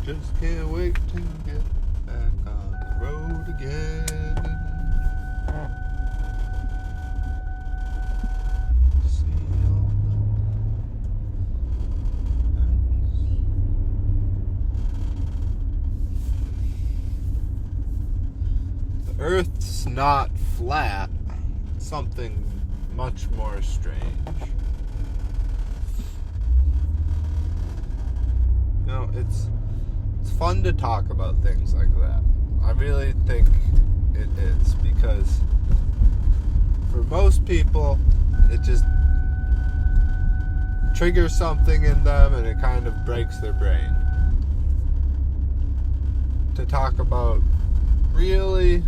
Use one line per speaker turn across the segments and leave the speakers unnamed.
Just can't wait to get back on the road again. See all the nights. The Earth's not flat. Something much more strange. You know, it's fun to talk about things like that. I really think it is, because for most people it just triggers something in them and it kind of breaks their brain. To talk about really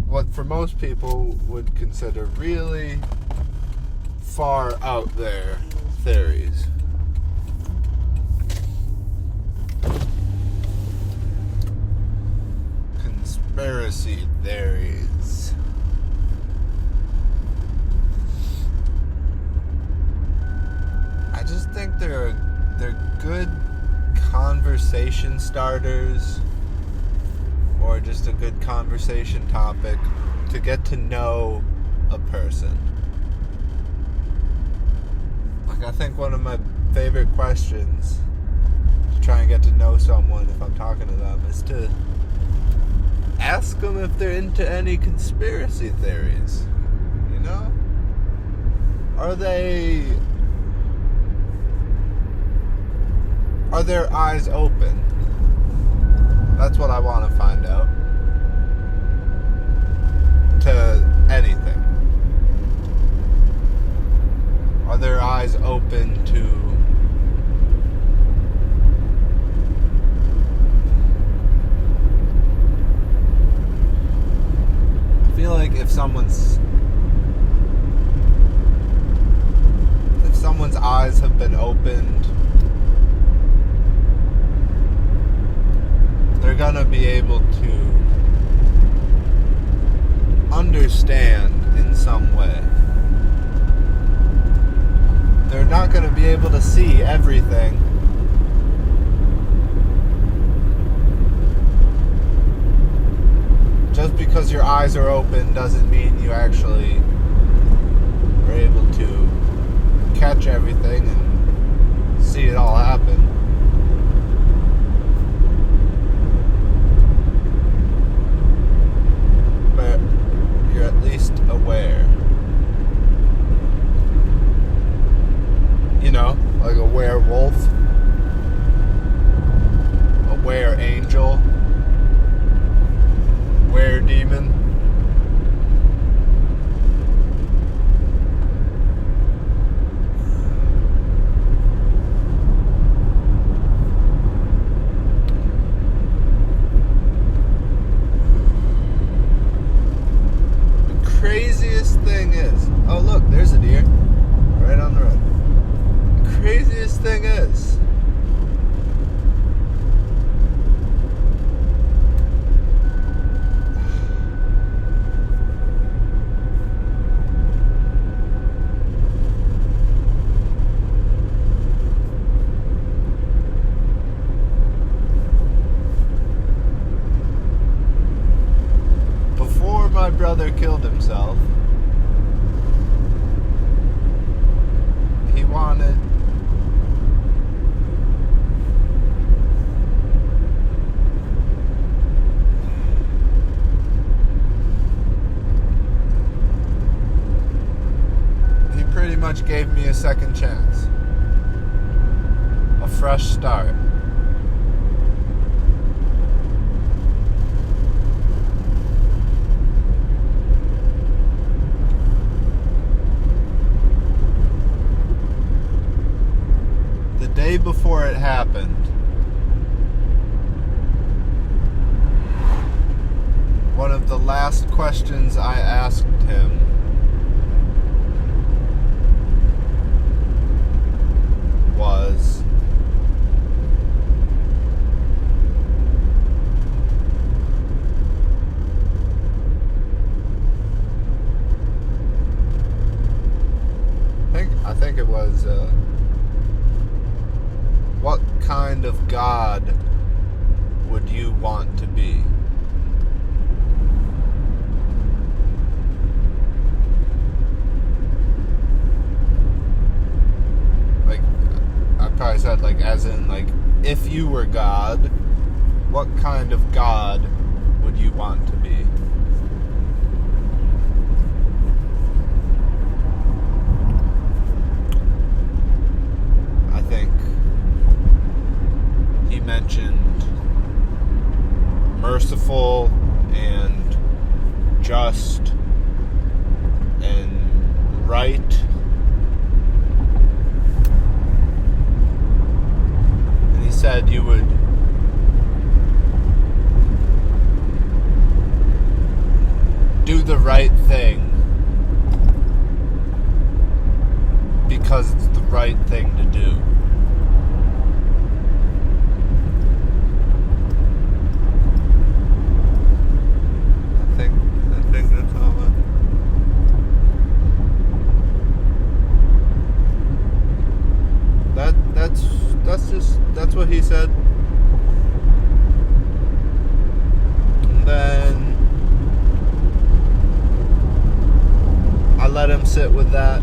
what for most people would consider really far out there theories. Conspiracy theories. I just think they're good conversation starters, or just a good conversation topic to get to know a person. Like, I think one of my favorite questions to try and get to know someone if I'm talking to them is to ask them if they're into any conspiracy theories. You know? Are their eyes open? That's what I want to find out. To anything. Are their eyes open to I feel like if someone's eyes have been opened, they're gonna be able to understand in some way. They're not going to be able to see everything. Just because your eyes are open doesn't mean you actually are able to catch everything and see it all happen. But you're at least aware. You know, like a werewolf, a were-angel, were-demon. The craziest thing is, oh look, there's a deer, right on the road. Craziest thing is, before my brother killed himself, he wanted pretty much gave me a second chance. A fresh start. The day before it happened, one of the last questions I asked him was, I think it was probably said, like, as in, like, if you were God, what kind of God would you want to be? I think he mentioned merciful and just and right. And he said you would do the right thing because it's the right thing to do. I think that's all that's what he said. And then I let him sit with that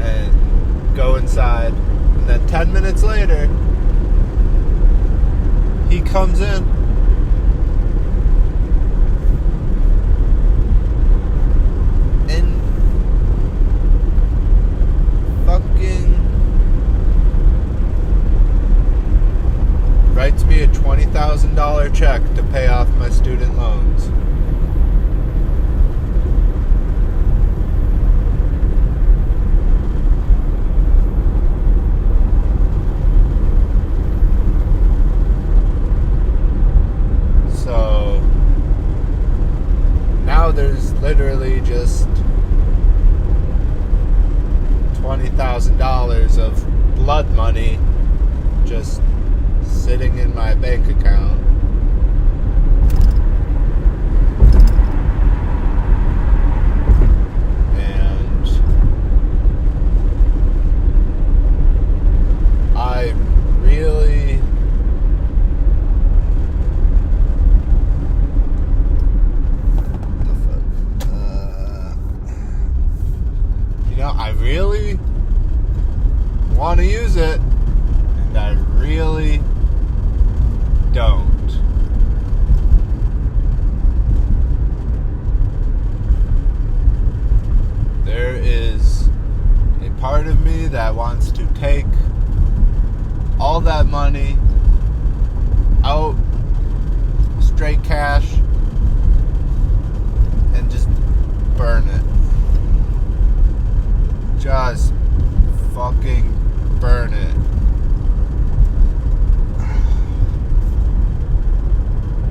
and go inside. And then 10 minutes later, he comes in. And fucking writes me a $20,000 check to pay off my student loans. So now there's literally just $20,000 of blood money just sitting in my bank account. And I really I really want to use it, and I really don't. There is a part of me that wants to take all that money out, straight cash, and just burn it. Just fucking burn it.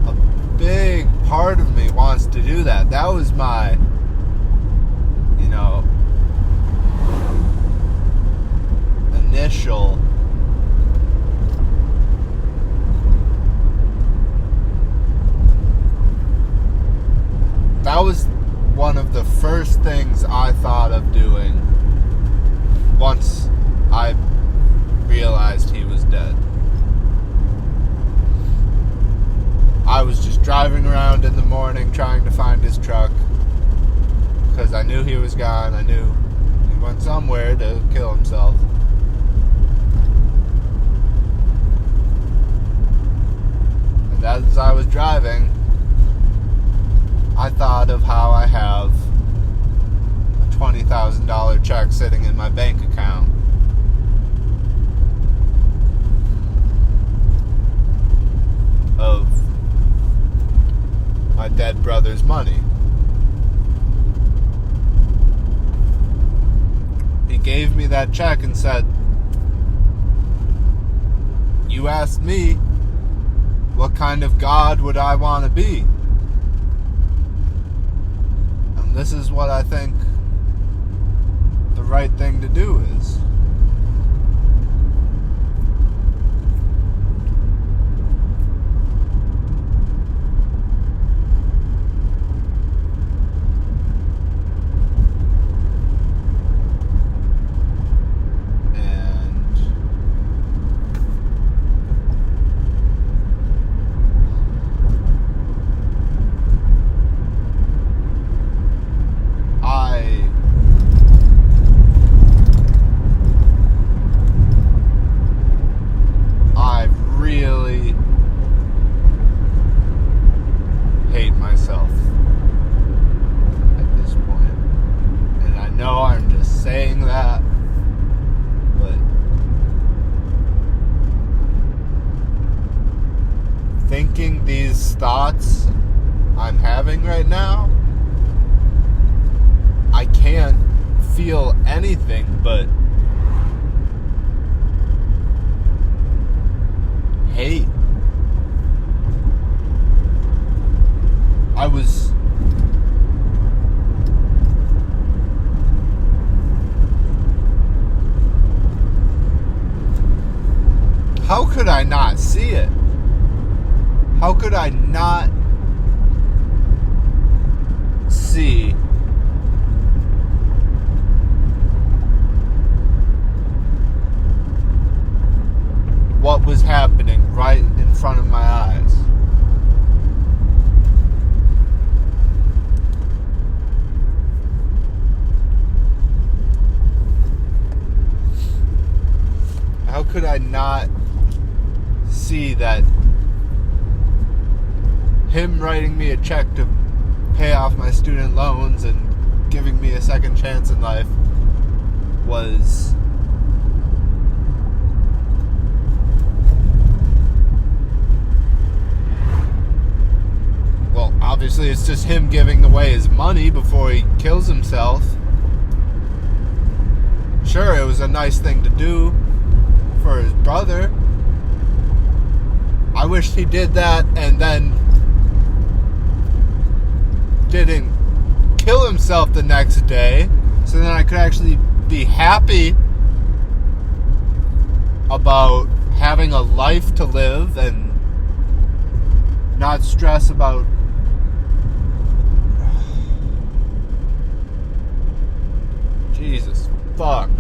A big part of me wants to do that. That was my, initial that was one of the first things I thought of doing once I realized he was dead. I was just driving around in the morning trying to find his truck because I knew he was gone. I knew he went somewhere to kill himself. And as I was driving, I thought of how I have a $20,000 check sitting in my bank account. Of my dead brother's money. He gave me that check and said, "You asked me what kind of God would I want to be? And this is what I think the right thing to do is." thoughts I'm having right now, I can't feel anything but hate. How could I not see it? How could I not see what was happening right in front of my eyes? How could I not see that him writing me a check to pay off my student loans and giving me a second chance in life was obviously it's just him giving away his money before he kills himself. Sure, it was a nice thing to do for his brother. I wished he did that and then didn't kill himself the next day, so then I could actually be happy about having a life to live and not stress about Jesus fuck.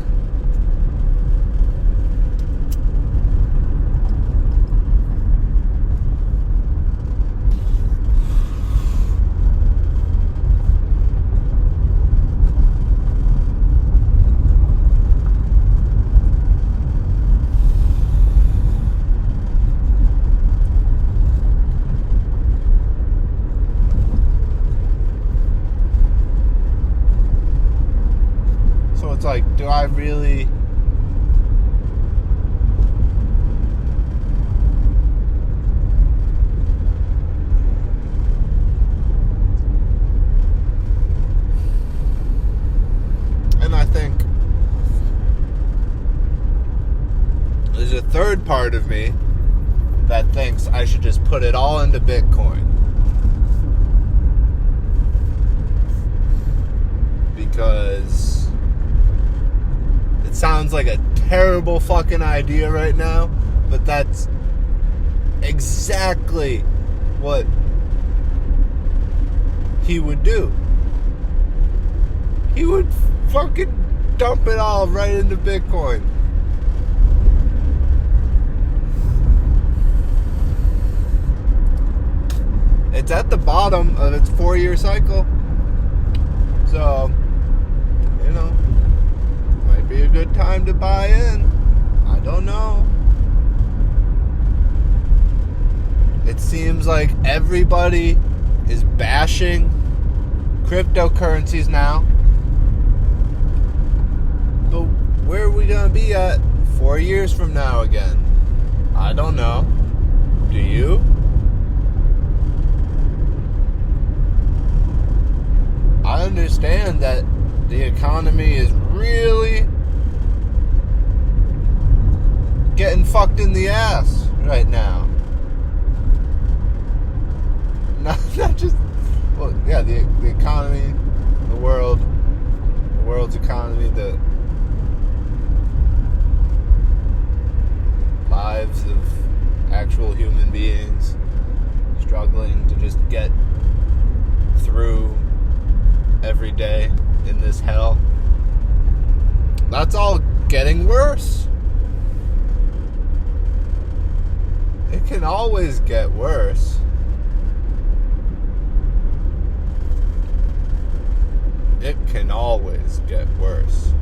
It's like, do I really and I think there's a third part of me that thinks I should just put it all into Bitcoin. Because it sounds like a terrible fucking idea right now, but that's exactly what he would do. He would fucking dump it all right into Bitcoin. It's at the bottom of its 4-year cycle. So, you know, might be a good time to buy in. I don't know. It seems like everybody is bashing cryptocurrencies now. But where are we going to be at 4 years from now again? I don't know. Do you? I understand that the economy is really getting fucked in the ass right now. Not just, well, yeah, the economy, the world's economy, the lives of actual human beings struggling to just get through every day in this hell. That's all getting worse. It can always get worse. It can always get worse.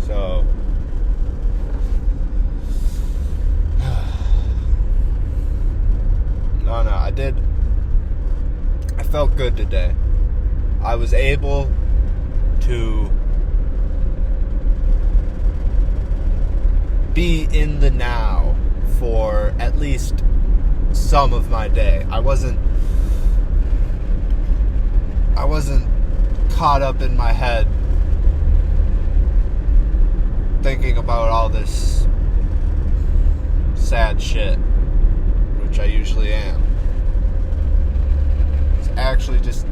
So, no, I felt good today. I was able to be in the now for at least some of my day. I wasn't caught up in my head thinking about all this sad shit, which I usually am. It's actually just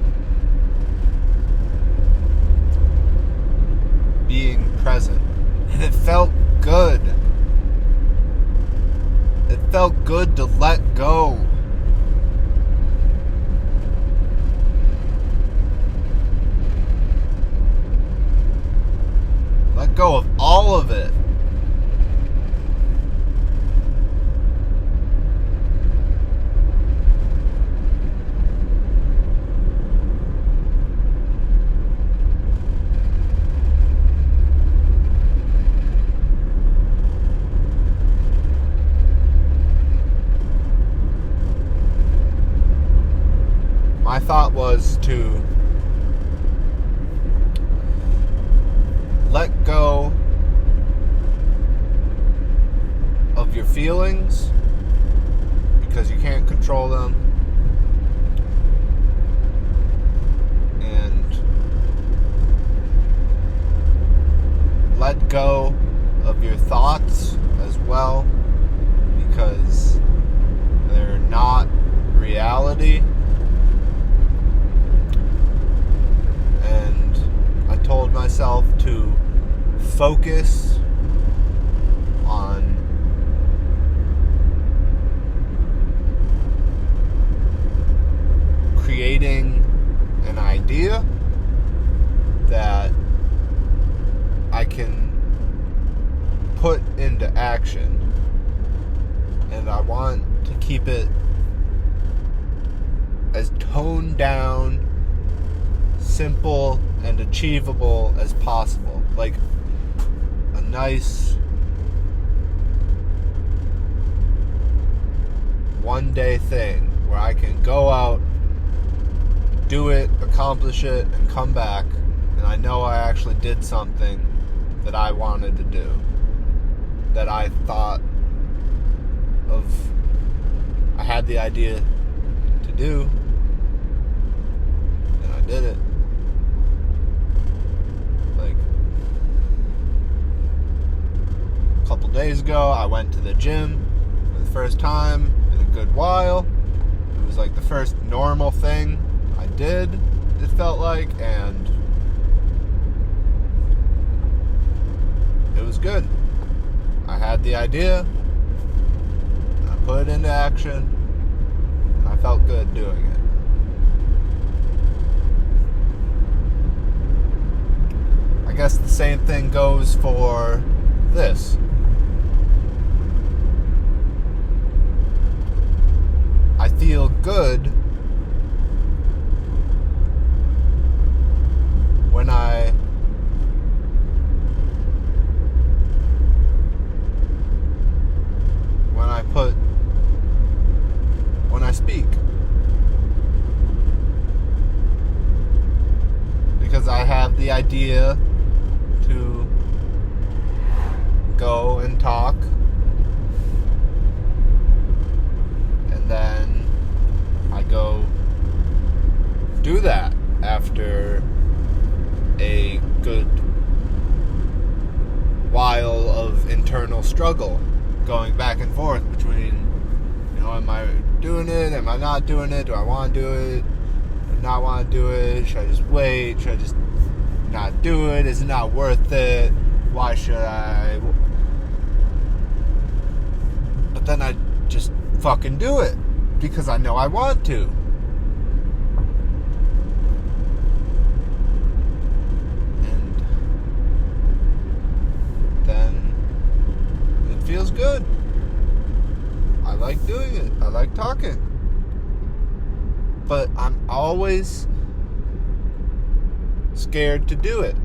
being present. And it felt good. It felt good to let go. Let go of all of it. My thought was to let go of your feelings because you can't control them, and let go of your thoughts as well because they're not reality. And I told myself to focus on creating an idea that I can put into action, and I want to keep it as toned down, simple, and achievable as possible. Like a nice one-day thing where I can go out, do it, accomplish it, and come back, and I know I actually did something that I wanted to do, that I thought of, I had the idea to do, and I did it. Like a couple days ago, I went to the gym for the first time in a good while. It was like the first normal thing I did, it felt like, and it was good. I had the idea, and I put it into action, and I felt good doing it. I guess the same thing goes for this. I feel good when I speak, because I have the idea to go and talk, and then I go do that after a good while of internal struggle, going back and forth between, am I doing it? Am I not doing it? Do I want to do it? Do I not want to do it? Should I just wait? Should I just not do it? Is it not worth it? Why should I? But then I just fucking do it because I know I want to. And then it feels good. I like doing it. I like talking. But I'm always scared to do it.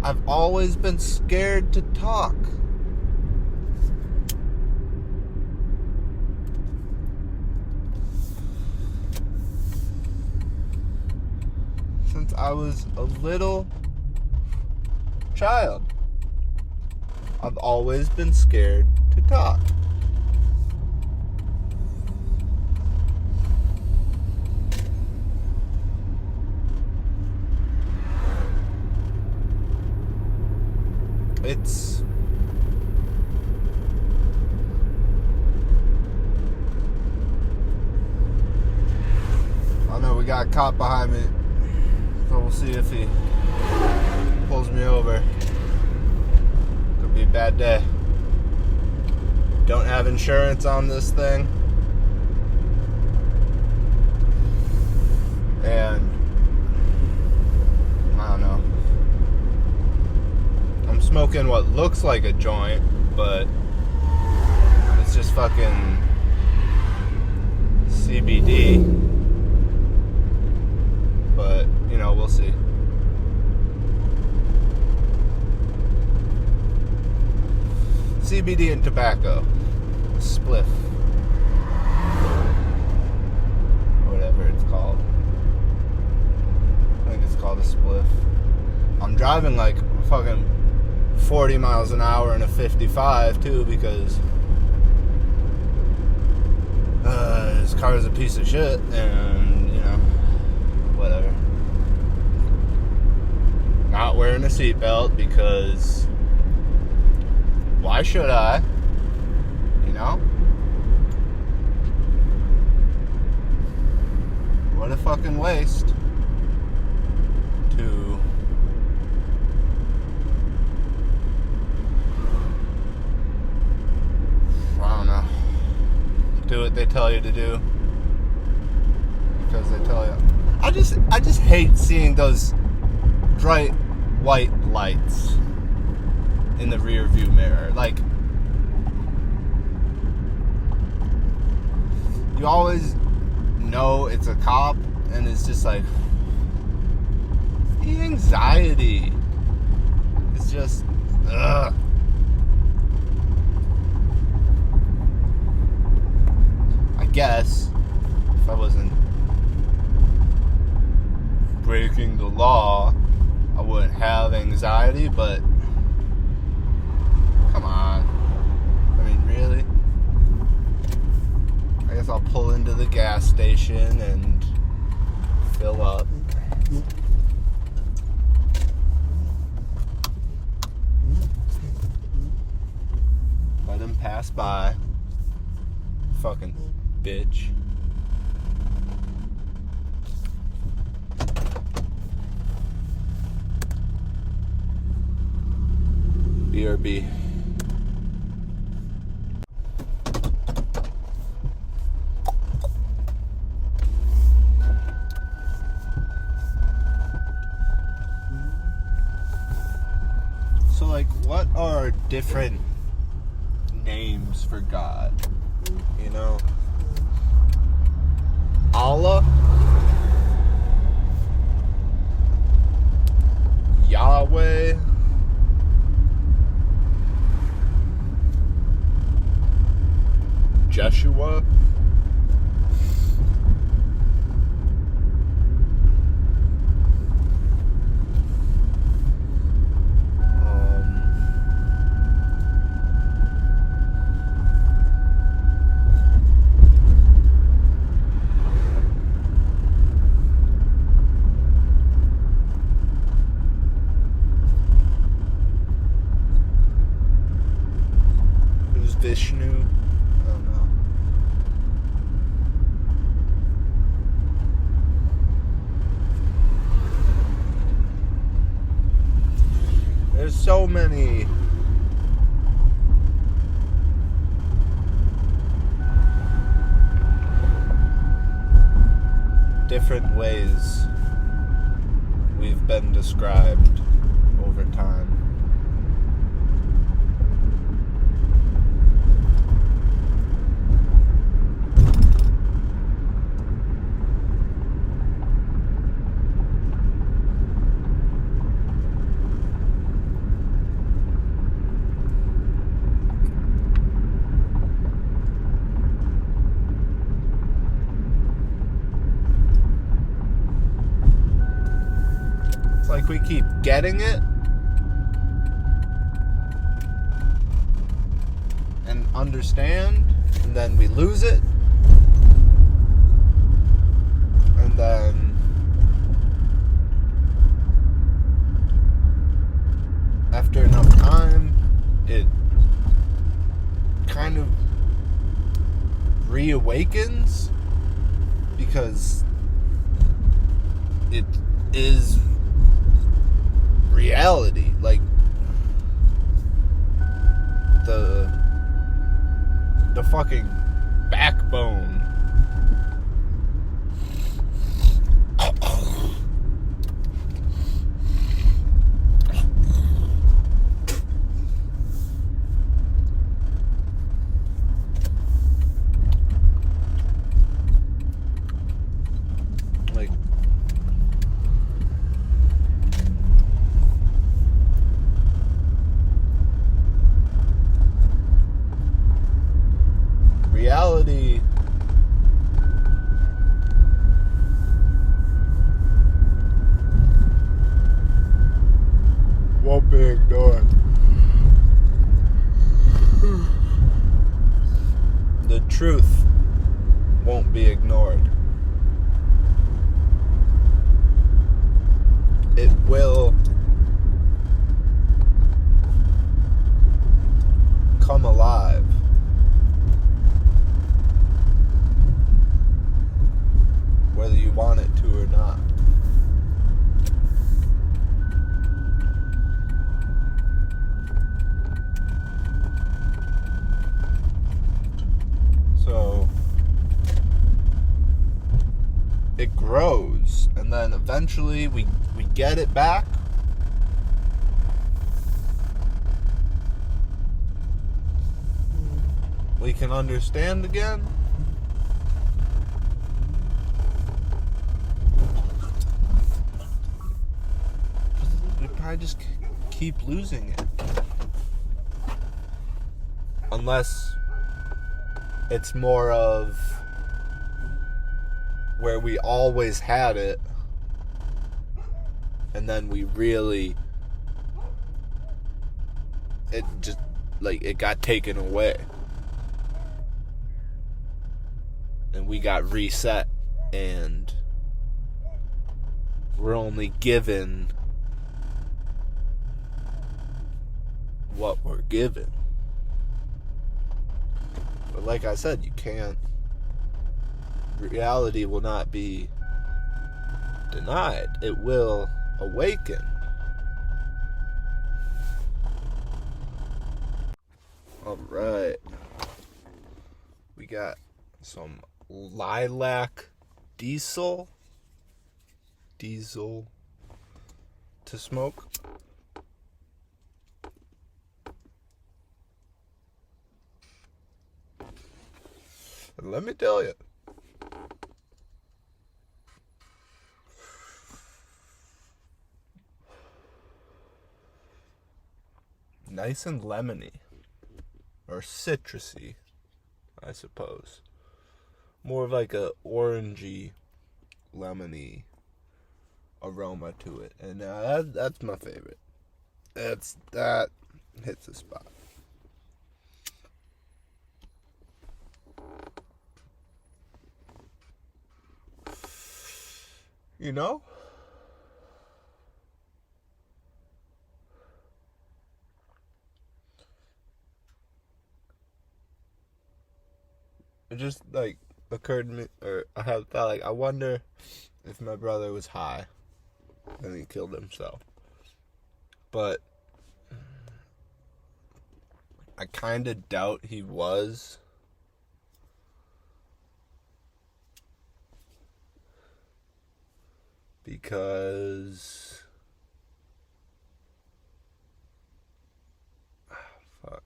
I've always been scared to talk. Since I was a little child. I've always been scared to talk. I know we got a cop behind me, so we'll see if he pulls me over. Could be a bad day. Don't have insurance on this thing. And I don't know. I'm smoking what looks like a joint, but it's just fucking CBD. But, you know, we'll see. CBD and tobacco. Spliff. Whatever it's called. I think it's called a spliff. I'm driving like fucking 40 miles an hour in a 55 too, because this car is a piece of shit, and you know, whatever. Not wearing a seatbelt because why should I? You know? What a fucking waste to I don't know, do what they tell you to do because they tell you. I just hate seeing those bright white lights in the rear view mirror. Like, you always know it's a cop, and it's just like the anxiety. It's just ugh. I guess if I wasn't breaking the law, I wouldn't have anxiety, but come on. I mean, really? I guess I'll pull into the gas station and fill up. Let him pass by. Fucking bitch. BRB. So, like, what are different names for God? You know? Allah? Yahweh? Jeshua? Who's Vishnu? I don't know. There's so many different ways we've been described over time. It's like we keep getting it, understand, and then we lose it, and then after enough time, it kind of reawakens, because it is reality. Like the fucking backbone like reality won't be ignored. The truth won't be ignored. It will come alive. Whether you want it to or not. So it grows, and then eventually we get it back. We can understand again. We probably just keep losing it. Unless it's more of where we always had it, and then we really, it just, like, it got taken away. And we got reset, and we're only given what we're given. But like I said, you can't, reality will not be denied. It will awaken. Alright. We got some lilac diesel to smoke. And let me tell you, nice and lemony, or citrusy, I suppose. More of like a orangey, lemony aroma to it, and that's my favorite. That hits the spot. You know? It just, like, occurred to me, or I had thought, like, I wonder if my brother was high and he killed himself. But I kind of doubt he was. Because fuck.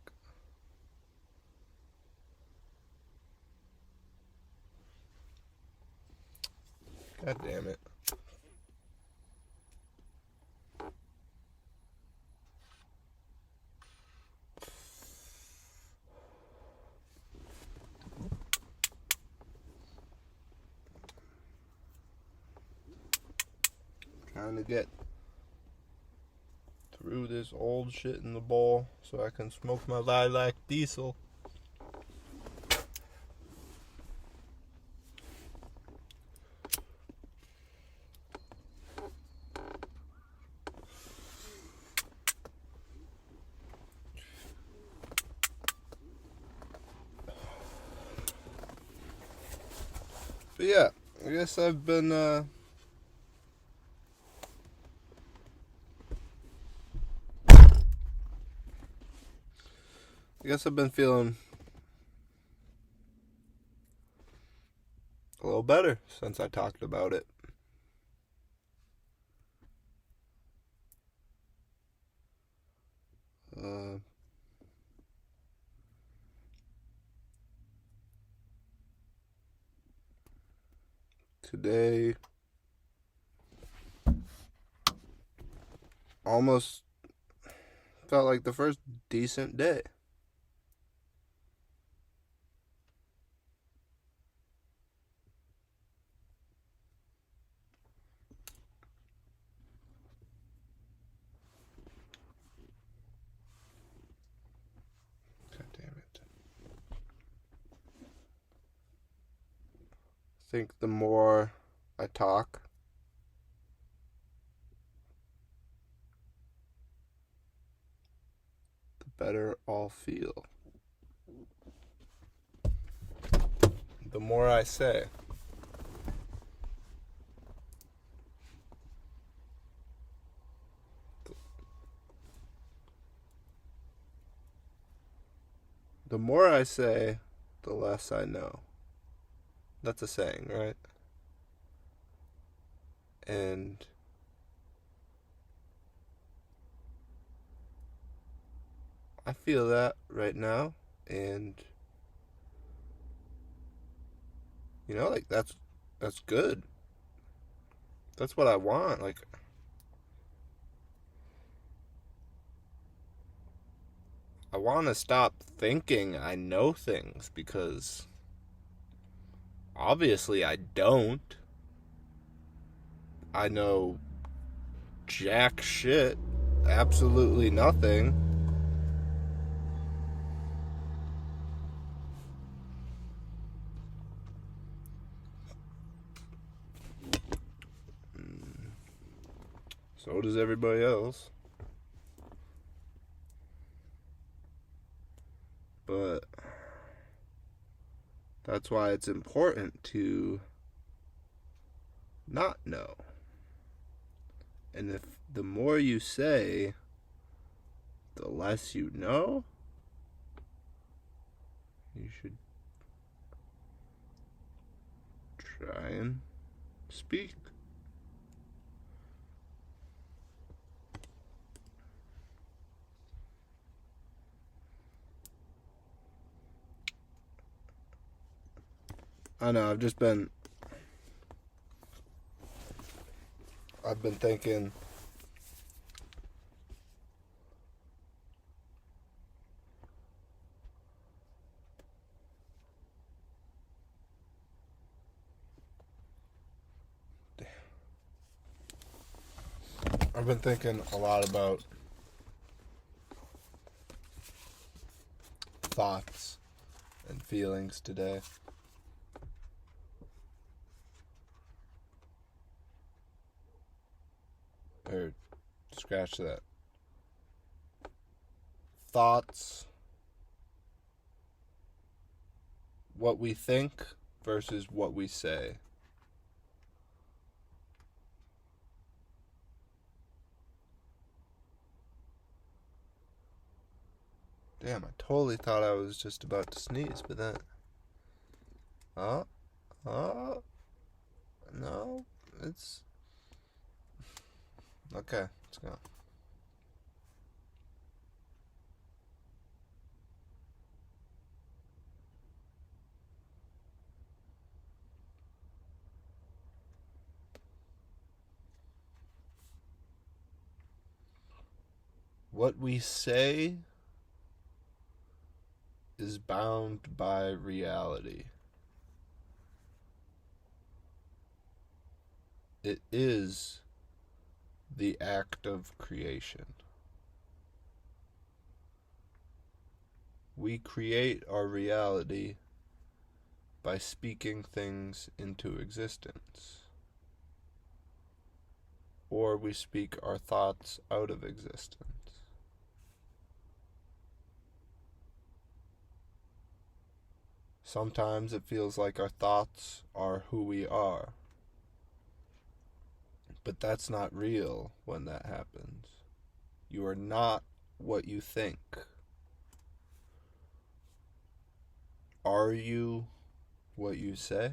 God damn it. Trying to get through this old shit in the bowl so I can smoke my lilac diesel. But yeah, I guess I've been feeling a little better since I talked about it. Today almost felt like the first decent day. God damn it. I think the more I talk, the better I'll feel. The more I say. The more I say, the less I know. That's a saying, right? And I feel that right now, and like that's good. That's what I want. Like, I want to stop thinking I know things, because obviously I don't. I know jack shit, absolutely nothing. So does everybody else. But that's why it's important to not know. And if the more you say, the less you know, you should try and speak. I know, I've been thinking a lot about thoughts and feelings today. Or scratch that. Thoughts, what we think versus what we say. Damn, I totally thought I was just about to sneeze, but then... No, it's... Okay, let's go. What we say is bound by reality. It is the act of creation. We create our reality by speaking things into existence. Or we speak our thoughts out of existence. Sometimes it feels like our thoughts are who we are. But that's not real when that happens. You are not what you think. Are you what you say?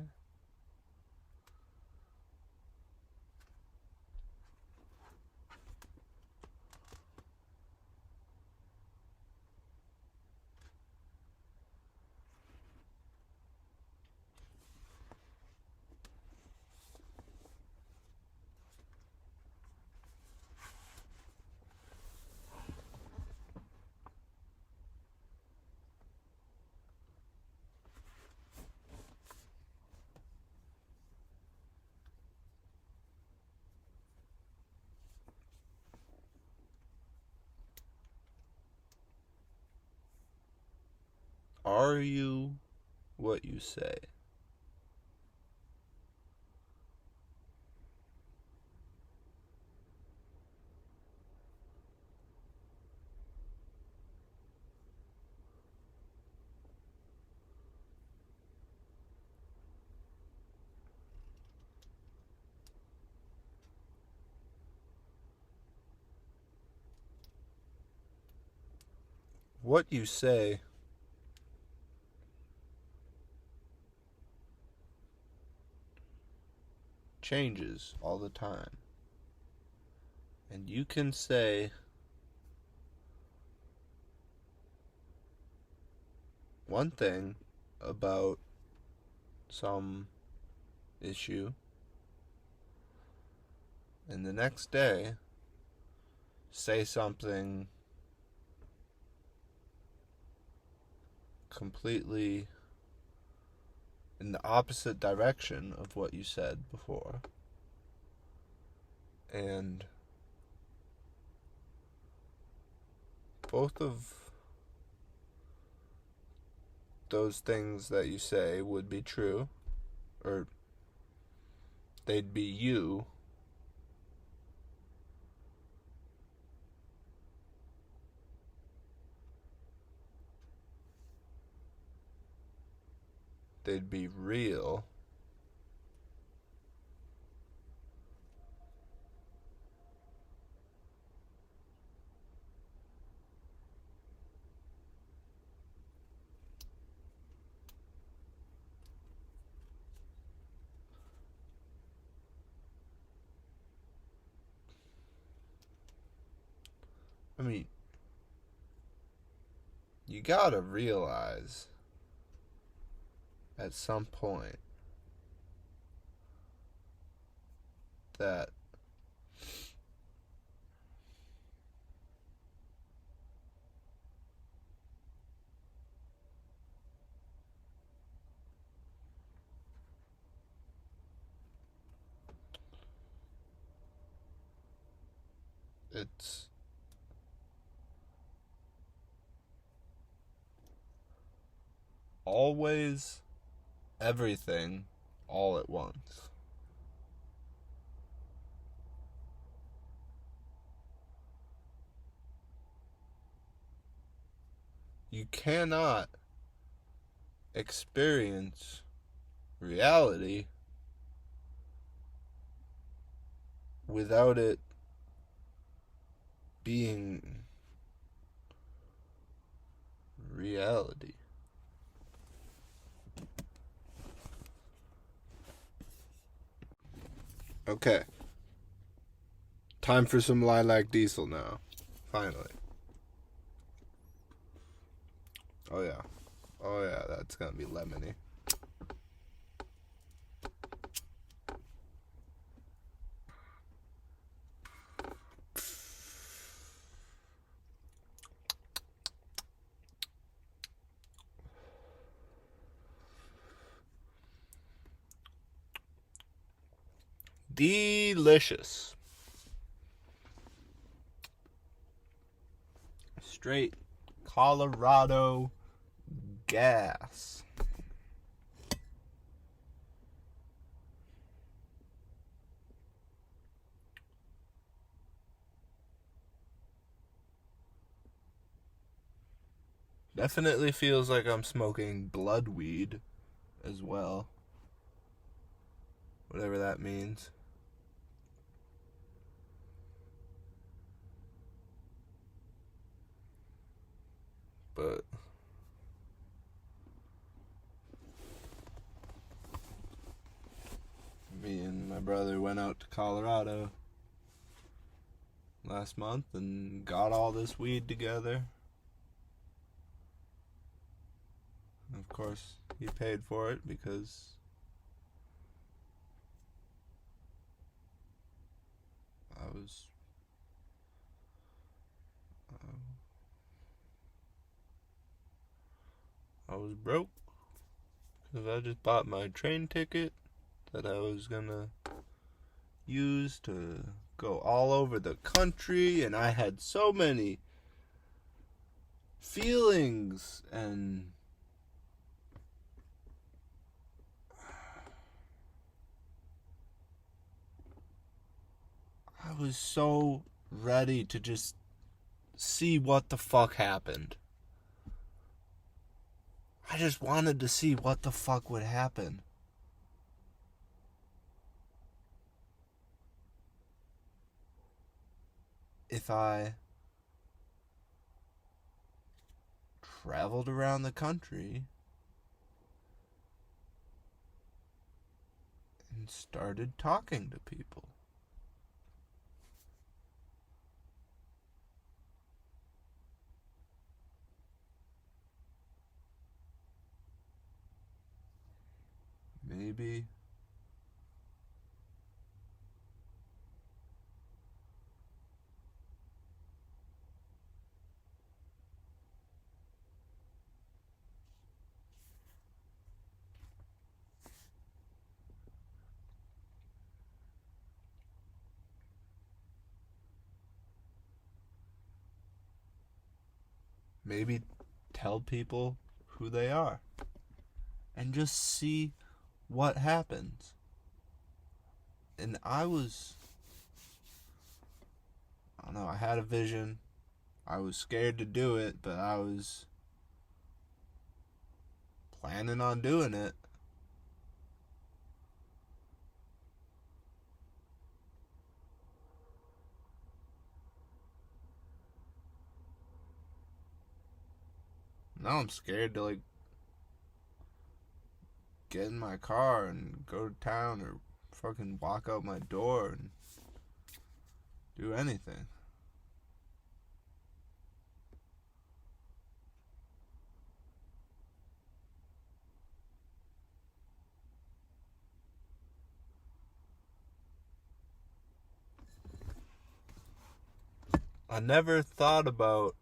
Are you what you say? What you say changes all the time. And you can say one thing about some issue, and the next day say something completely in the opposite direction of what you said before. And both of those things that you say would be true, or they'd be you. They'd be real. I mean, you gotta realize at some point that it's always everything all at once. You cannot experience reality without it being reality. Okay. Time for some Lilac Diesel now. Finally. Oh yeah. Oh yeah, that's gonna be lemony. Delicious. Straight Colorado gas. Definitely feels like I'm smoking blood weed. as well. Whatever that means. But me and my brother went out to Colorado last month and got all this weed together. And of course, he paid for it because I was broke because I just bought my train ticket that I was gonna use to go all over the country, and I had so many feelings and I was so ready to just see what the fuck happened. I just wanted to see what the fuck would happen. If I traveled around the country and started talking to people. Maybe tell people who they are and just see what happens. And I don't know, I had a vision. I was scared to do it, but I was planning on doing it. Now I'm scared to get in my car and go to town or fucking walk out my door and do anything. I never thought about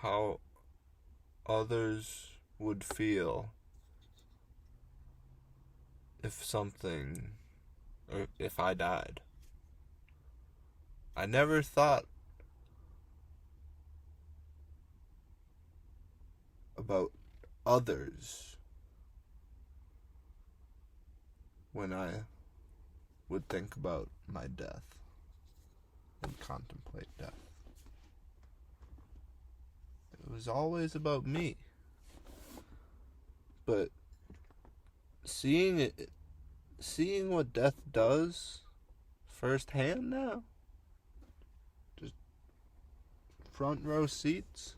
how others would feel if I died. I never thought about others when I would think about my death and contemplate death. It was always about me. But seeing what death does firsthand now, just front row seats,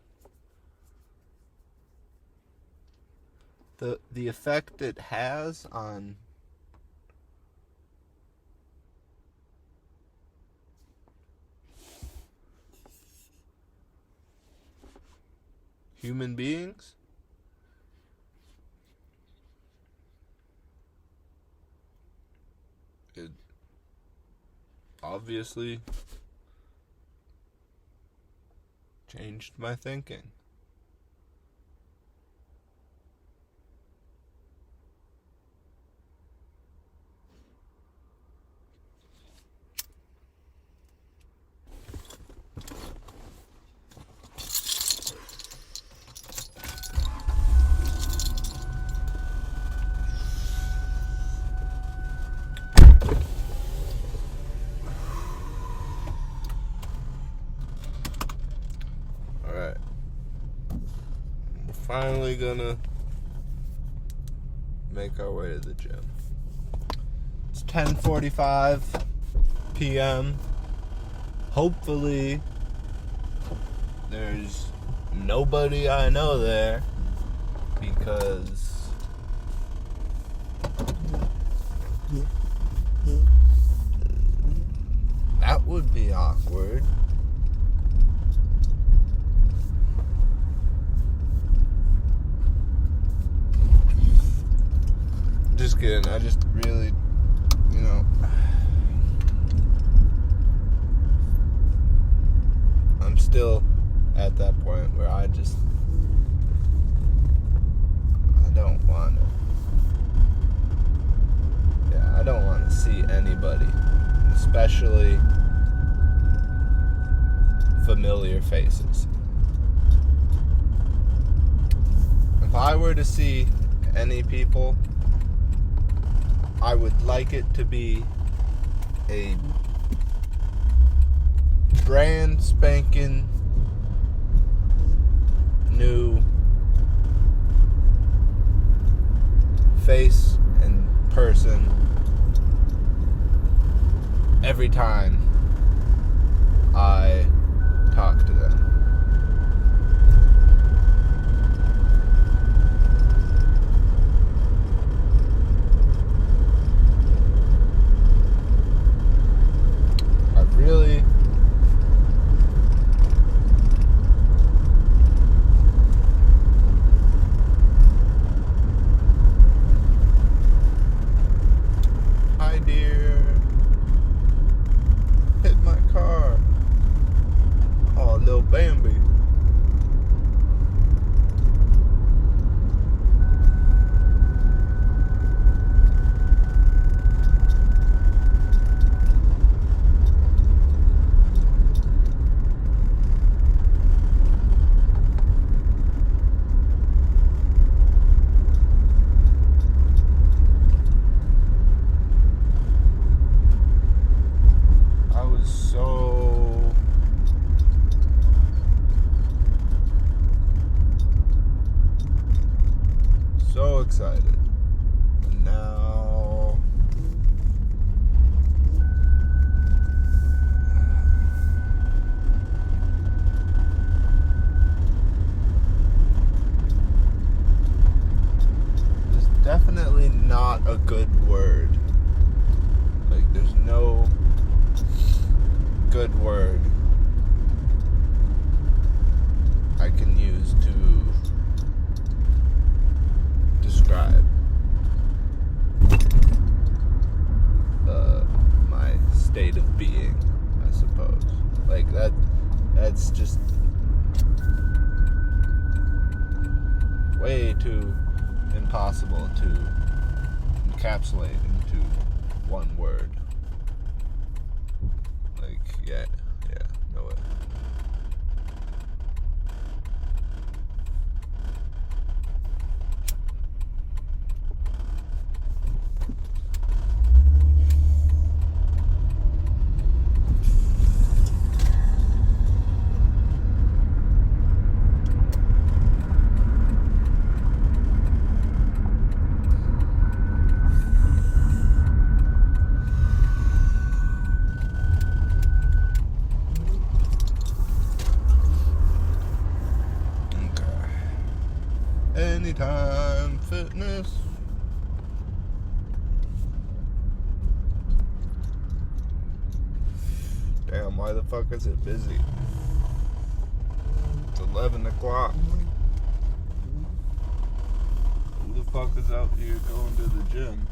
the effect it has on human beings, it obviously changed my thinking. finally gonna make our way to the gym. It's 10:45 p.m. Hopefully there's nobody I know there, because that would be awkward. Just kidding. I just really, I'm still at that point where I don't want to. Yeah, I don't want to see anybody, especially familiar faces. If I were to see any people, I would like it to be a brand spanking new face and person every time I talk to them. Really, hi dear, hit my car. Oh, little Bambi. So excited. And now there's definitely not a good word. Like, there's no good word I can use to describe my state of being, I suppose. Like, that's just way too impossible to encapsulate into one word. Like, yeah, no way. Anytime Fitness. Damn, why the fuck is it busy? It's 11 o'clock. Who the fuck is out here going to the gym?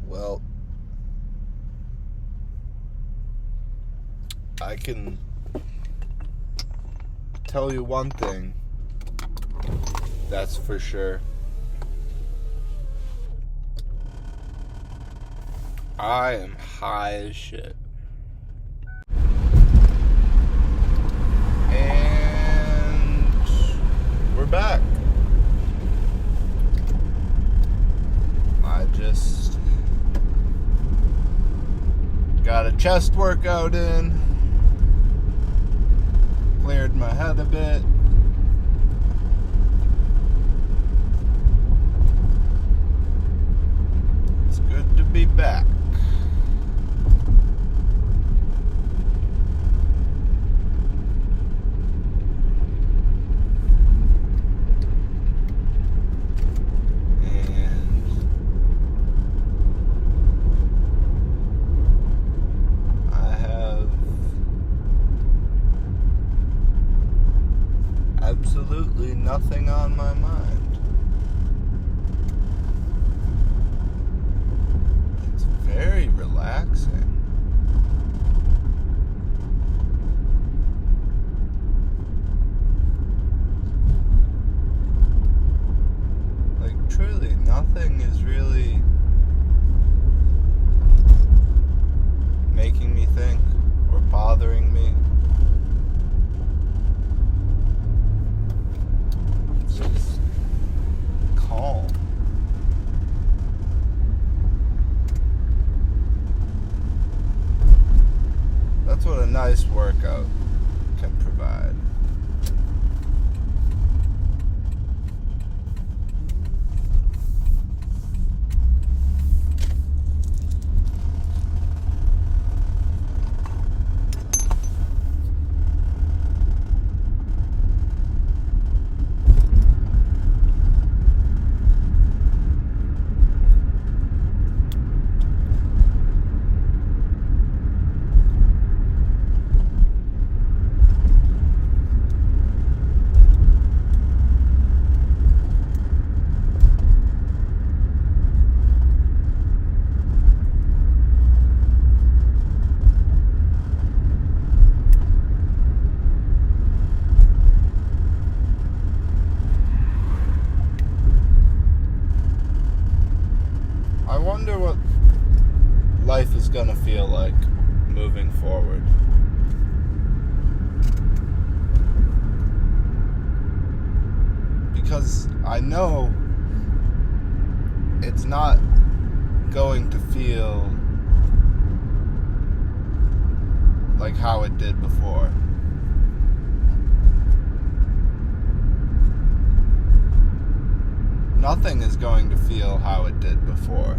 Well, I can tell you one thing, that's for sure. I am high as shit. chest workout in. Cleared my head a bit. It's good to be back. Absolutely nothing on my mind. It's very relaxing. Like, truly, nothing is really making me think or bothering me. Just calm. That's what a nice workout can provide. I wonder what life is gonna feel like moving forward. Because I know it's not going to feel like how it did before. Nothing is going to feel how it did before.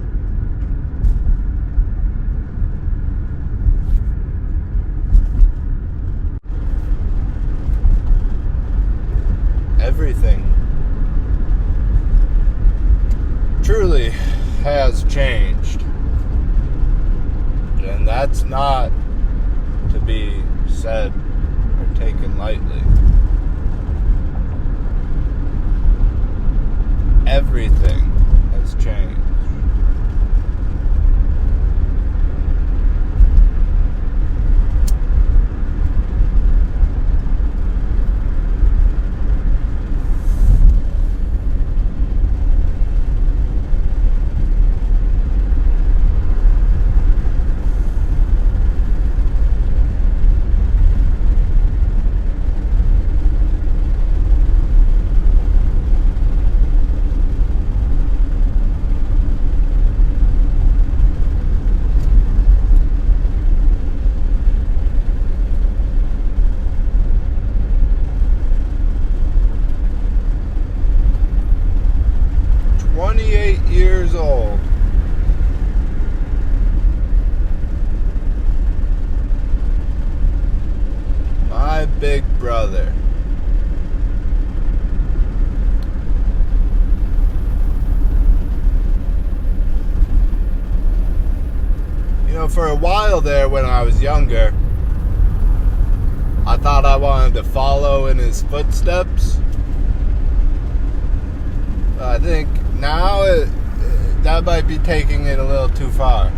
Everything truly has changed. And that's not to be said or taken lightly. Everything has changed. Years old. My big brother. You know, for a while there when I was younger, I thought I wanted to follow in his footsteps. I think now that might be taking it a little too far.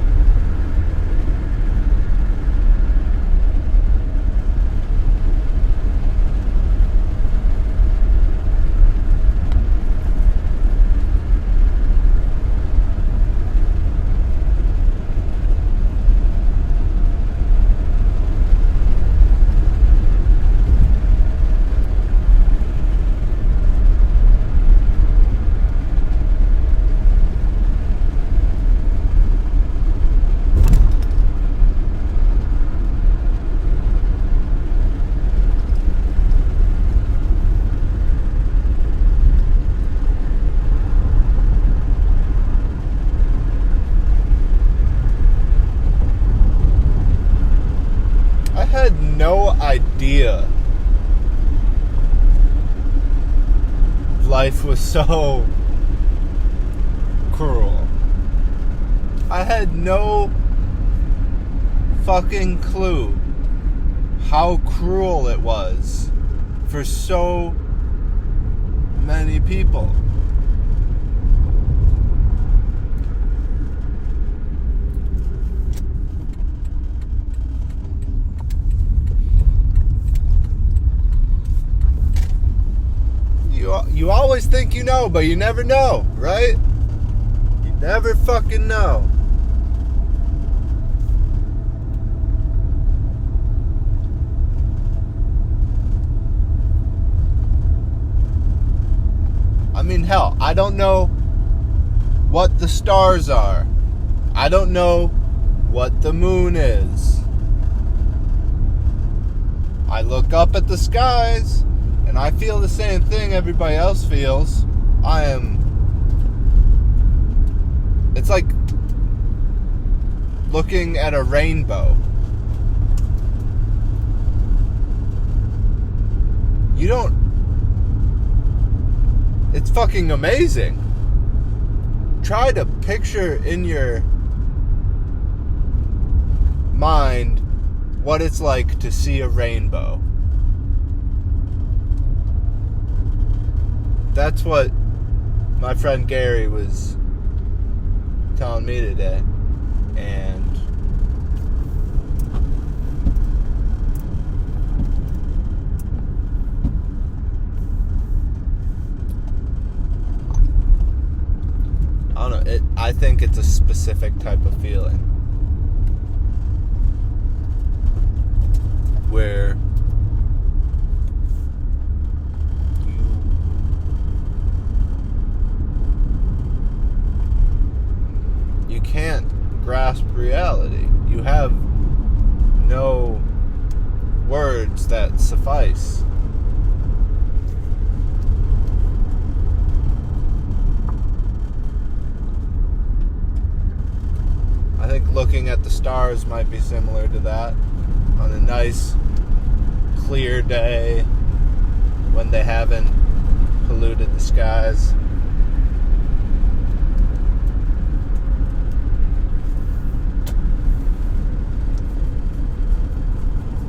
idea life was so cruel. I had no fucking clue how cruel it was for so many people. You always think you know, but you never know, right? You never fucking know. I mean, hell, I don't know what the stars are. I don't know what the moon is. I look up at the skies, and I feel the same thing everybody else feels. It's like looking at a rainbow. It's fucking amazing. Try to picture in your mind what it's like to see a rainbow. That's what my friend Gary was telling me today. And I don't know, I think it's a specific type of feeling where you can't grasp reality. You have no words that suffice. I think looking at the stars might be similar to that. On a nice, clear day when they haven't polluted the skies.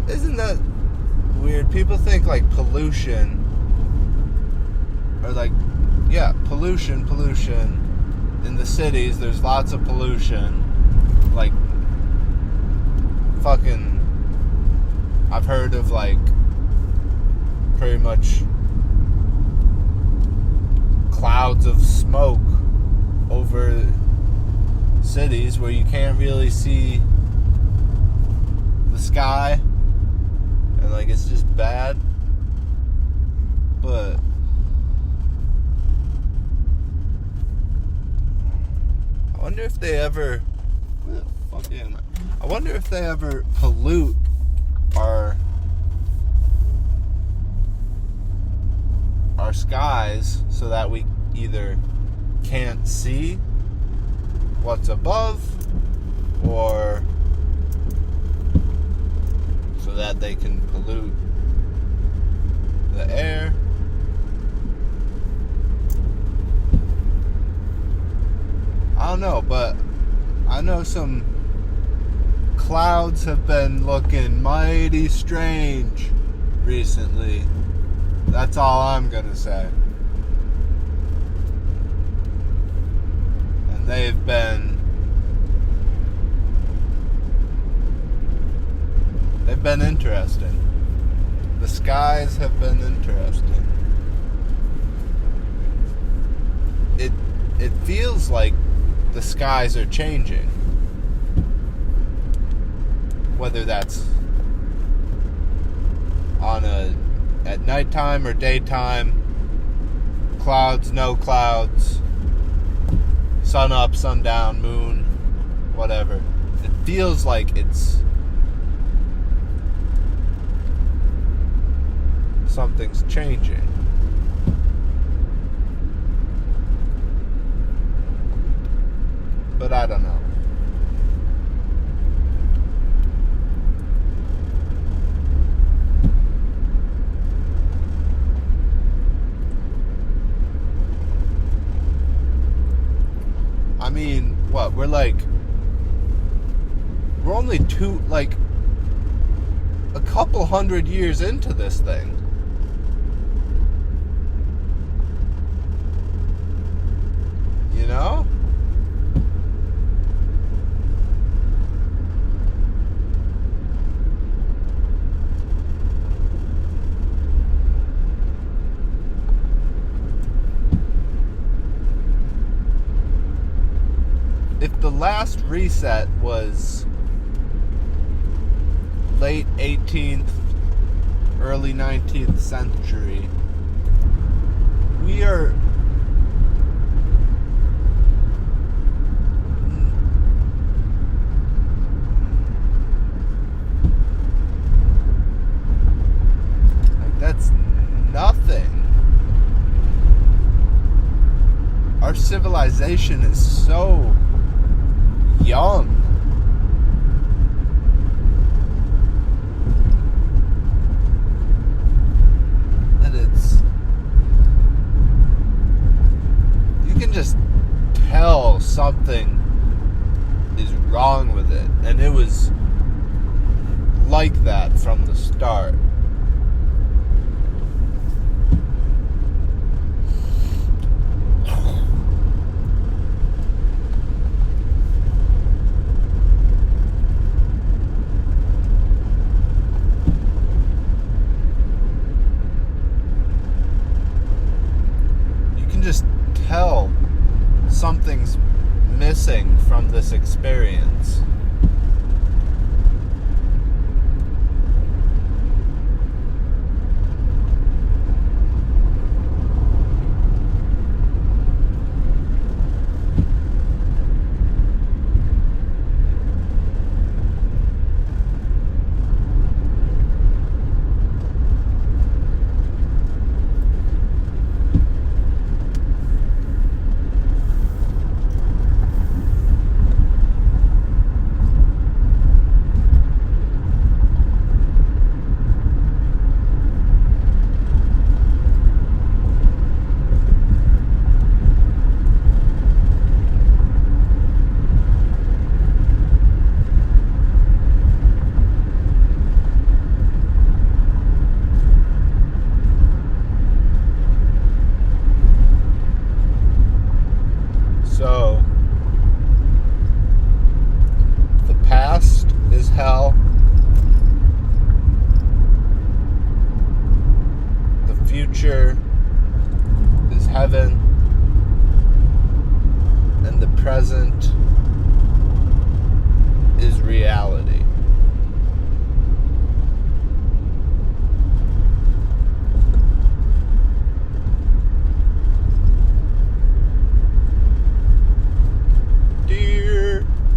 Isn't that weird? People think like pollution, or like, yeah, pollution. In the cities, there's lots of pollution. Like, fucking, I've heard of like, pretty much clouds of smoke over cities where you can't really see the sky. And like, it's just bad. But I wonder if they ever pollute our skies so that we either can't see what's above, or so that they can pollute the air. I don't know, but I know some clouds have been looking mighty strange recently. That's all I'm gonna say. And they've been interesting. The skies have been interesting. It feels like the skies are changing. Whether that's at nighttime or daytime, clouds, no clouds, sun up, sun down, moon, whatever. It feels like it's something's changing. But I don't know. what? We're only a couple hundred years into this thing. You know? If the last reset was late 18th, early 19th century, we are that's nothing. Our civilization is so young. And you can just tell something is wrong with it. And it was like that from the start. Just tell something's missing from this experience. So, the past is hell. The future is heaven. And the present is reality.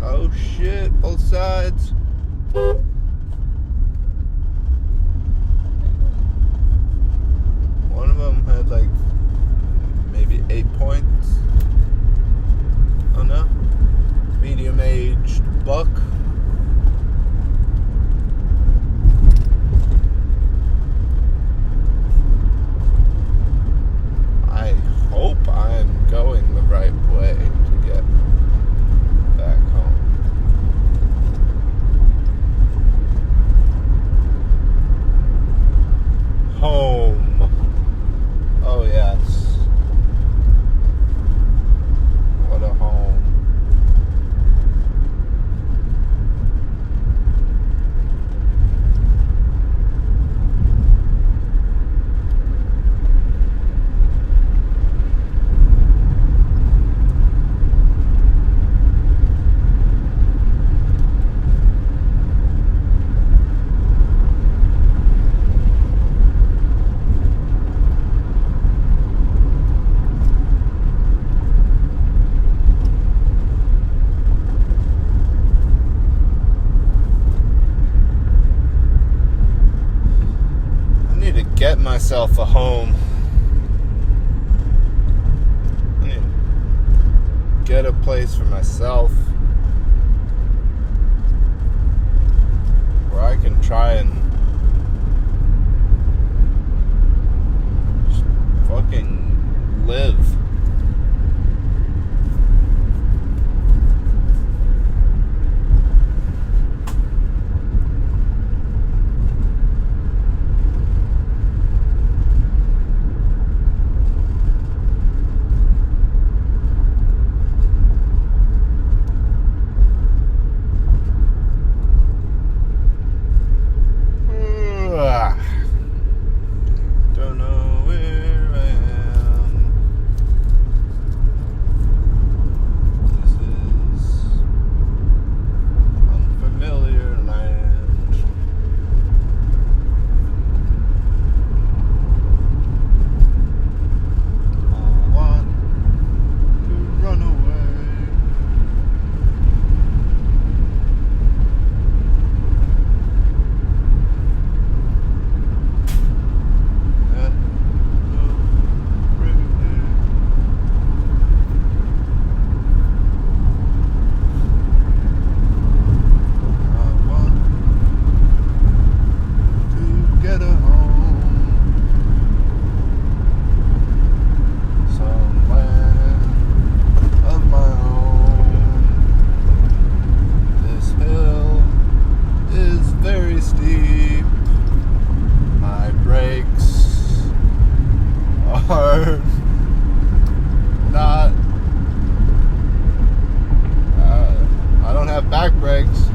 Oh shit, both sides. One of them had maybe 8 points. Oh no. Medium-aged buck. I hope I'm going the right way to get back home. Home. Oh yes. What a home. Get myself a home. I need to get a place for myself where I can try and just fucking live. turn. Not. I don't have back brakes.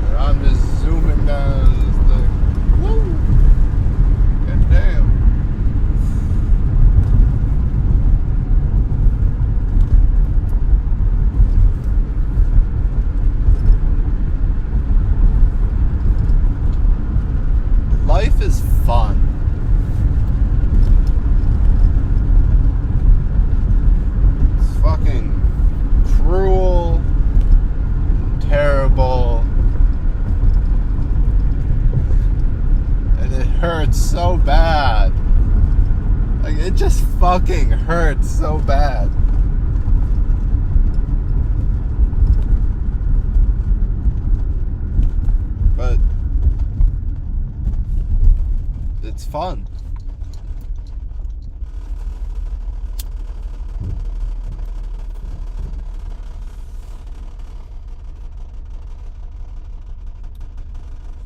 And I'm just zooming down this thing. Woo! God damn. Life is fun. It's fucking cruel, terrible, and it hurts so bad. Like, it just fucking hurts so bad. But it's fun.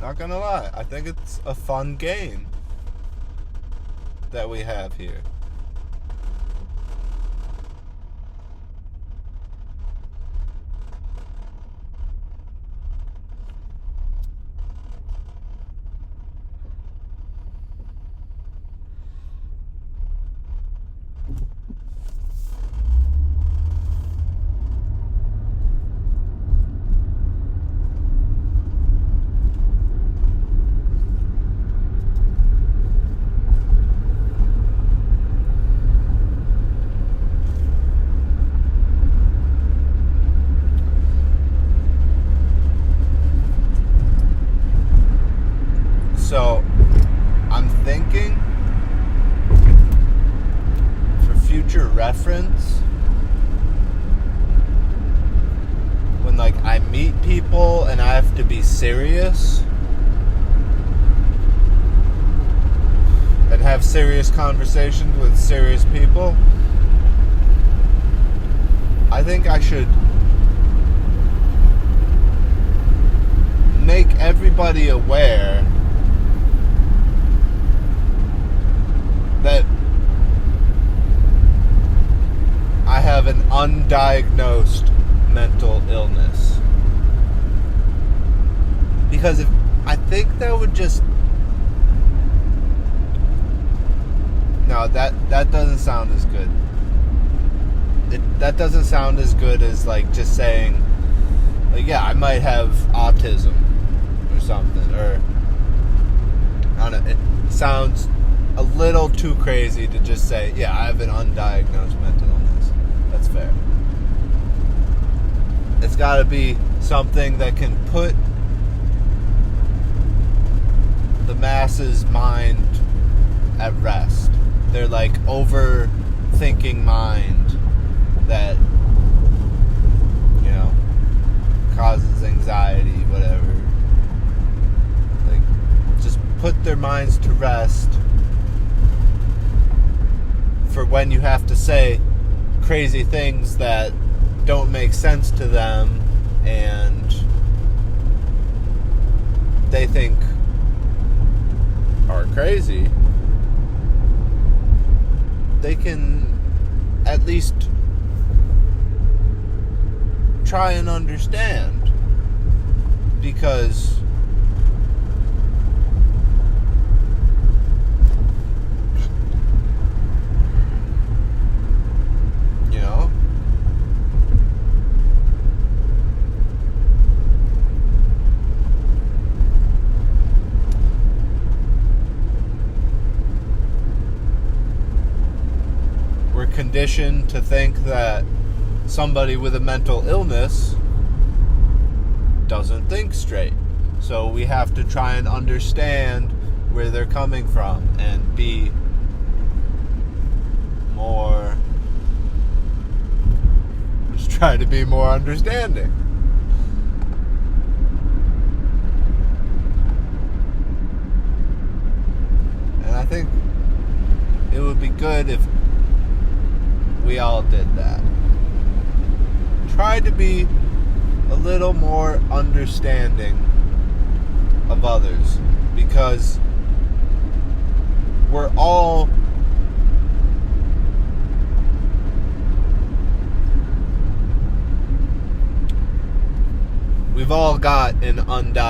Not gonna lie, I think it's a fun game that we have here. So, I'm thinking, for future reference, when like I meet people and I have to be serious and have serious conversations with serious people, I think I should make everybody aware that I have an undiagnosed mental illness. Because if I think that would just... No, that doesn't sound as good. That doesn't sound as good as like just saying, like, yeah, I might have autism or something, or I don't know. It sounds a little too crazy to just say, yeah, I have an undiagnosed mental illness. That's fair. It's got to be something that can put the masses' mind at rest. They're like overthinking mind that, you know, causes anxiety, whatever. Like, just put their minds to rest for when you have to say crazy things that don't make sense to them and they think are crazy. They can at least try and understand, because you know, we're conditioned to think that somebody with a mental illness doesn't think straight. So we have to try and understand where they're coming from and be more... just try to be more understanding. And I think it would be good if we all did that. Try to be a little more understanding of others, because we're all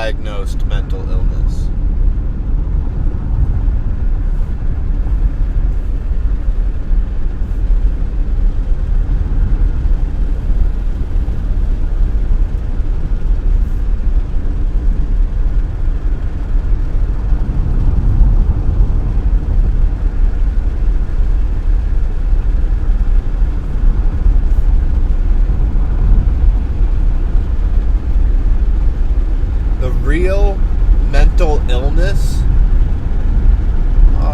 diagnosed mental illness. Real mental illness,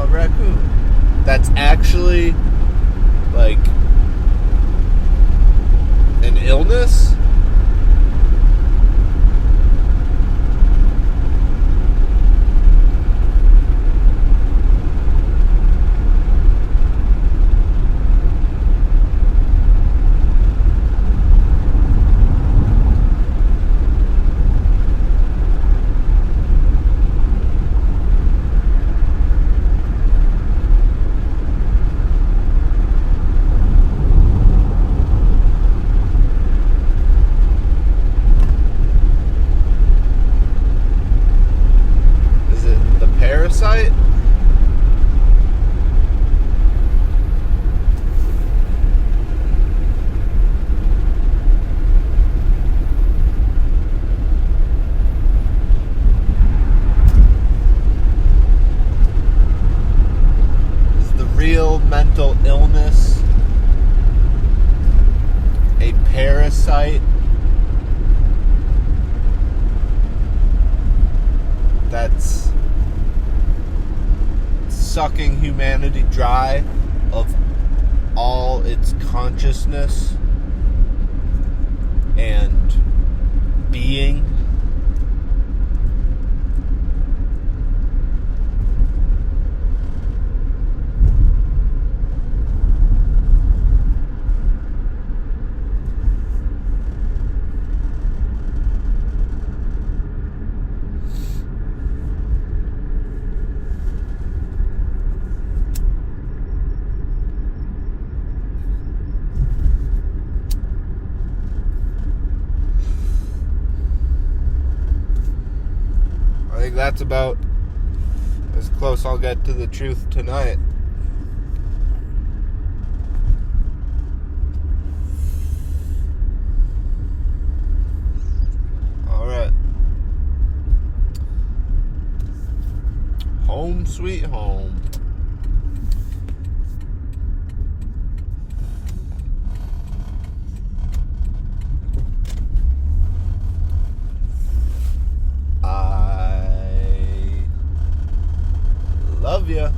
raccoon, that's actually like an illness, parasite? Is the real mental illness a parasite that's sucking humanity dry of all its consciousness and being? I think that's about as close I'll get to the truth tonight. Alright. Home sweet home. Love ya.